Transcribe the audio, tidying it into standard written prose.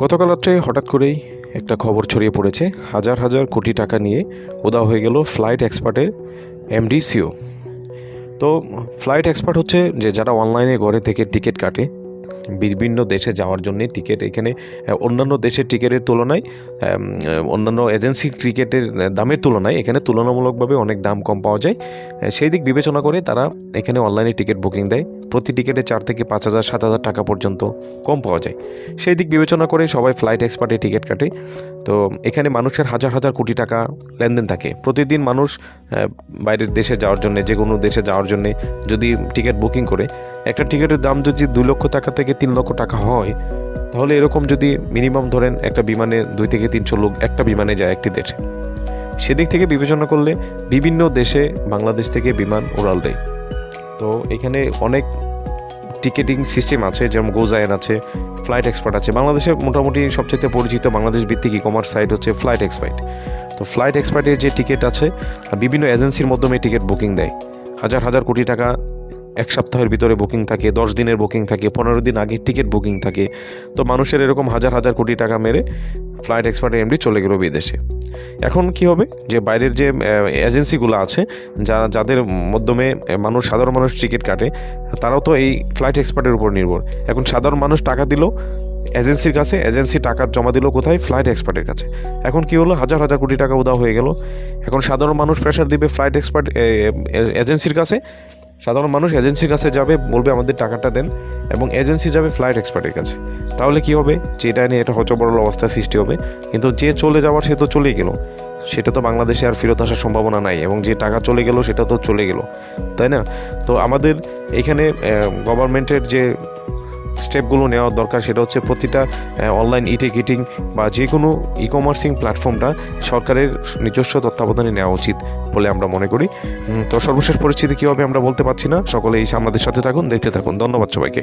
গতকাল রাত্রে হঠাৎ করেই একটা খবর ছড়িয়ে পড়েছে, হাজার হাজার কোটি টাকা নিয়ে উধাও হয়ে গেল ফ্লাইট এক্সপার্টের এমডি সিও। তো ফ্লাইট এক্সপার্ট হচ্ছে যে যারা অনলাইনে ঘরে থেকে টিকিট কাটে বিভিন্ন দেশে যাওয়ার জন্যে। টিকিট এখানে অন্যান্য দেশের টিকিটের তুলনায়, অন্যান্য এজেন্সি টিকিটের দামের তুলনায় এখানে তুলনামূলকভাবে অনেক দাম কম পাওয়া যায়। সেই দিক বিবেচনা করে তারা এখানে অনলাইনে টিকিট বুকিং দেয়। প্রতি টিকিটে 4 থেকে 5,000 7,000 টাকা পর্যন্ত কম পাওয়া যায়। সেই দিক বিবেচনা করে সবাই ফ্লাইট এক্সপার্টে টিকিট কাটে। তো এখানে মানুষের হাজার হাজার কোটি টাকা লেনদেন থাকে। প্রতিদিন মানুষ বাইরের দেশে যাওয়ার জন্যে, যে কোনো দেশে যাওয়ার জন্যে যদি টিকিট বুকিং করে, একটা টিকিটের দাম যদি 2 লক্ষ টাকা থেকে 3 লক্ষ টাকা হয়, তাহলে এরকম যদি মিনিমাম ধরেন একটা বিমানে 2 থেকে 300 লোক একটা বিমানে যায় একটি দেশে, সেদিক থেকে বিবেচনা করলে বিভিন্ন দেশে বাংলাদেশ থেকে বিমান উড়াল দেয়। তো এখানে অনেক টিকেটিং সিস্টেম আছে, যেমন গোজাইন আছে, ফ্লাইট এক্সপার্ট আছে। বাংলাদেশে মোটামুটি সবচেয়ে পরিচিত বাংলাদেশ ভিত্তিক কমার্স সাইট হচ্ছে ফ্লাইট এক্সপার্ট। তো ফ্লাইট এক্সপার্টের যে টিকিট আছে, বিভিন্ন এজেন্সির মাধ্যমে টিকিট বুকিং দেয়। হাজার হাজার কোটি টাকা এক সপ্তাহের ভিতরে বুকিং থাকে, 10 দিনের বুকিং থাকে, 15 দিন আগে টিকিট বুকিং থাকে। তো মানুষের এরকম হাজার হাজার কোটি টাকা মেরে ফ্লাইট এক্সপার্টের এমডি চলে গেল বিদেশে। এখন কি হবে, যে বাইরের যে এজেন্সিগুলো আছে, যাদের মাধ্যমে সাধারণ মানুষ টিকিট কাটে, তারাও তো এই ফ্লাইট এক্সপার্টের উপর নির্ভর। এখন সাধারণ মানুষ টাকা দিল এজেন্সির কাছে, এজেন্সি টাকা জমা দিল কোথায়? ফ্লাইট এক্সপার্টের কাছে। এখন কি হলো, হাজার হাজার কোটি টাকা উধাও হয়ে গেল। এখন সাধারণ মানুষ প্রেশার দিবে ফ্লাইট এক্সপার্ট এজেন্সির কাছে। সাধারণ মানুষ এজেন্সির কাছে যাবে, বলবে আমাদের টাকাটা দেন, এবং এজেন্সি যাবে ফ্লাইট এক্সপার্টের কাছে। তাহলে কি হবে, যে এটা নিয়ে এটা হচবড়ল অবস্থা সৃষ্টি হবে। কিন্তু যে চলে যাওয়ার সে তো চলেই গেল, সেটা তো বাংলাদেশে আর ফেরত আসার সম্ভাবনা নাই, এবং যে টাকা চলে গেল সেটা তো চলে গেল, তাই না? তো আমাদের এখানে গভর্নমেন্টের যে স্টেপগুলো নেওয়া দরকার, সেটা হচ্ছে প্রতিটা অনলাইন টিকিটিং বা যে কোনো কমার্সিং প্ল্যাটফর্মটা সরকারের নিজস্ব তত্ত্বাবধানে নেওয়া উচিত বলে আমরা মনে করি। তো সর্বশেষ পরিস্থিতি কী হবে আমরা বলতে পারছি না। সকলেই আমাদের সাথে থাকুন, দেখতে থাকুন। ধন্যবাদ সবাইকে।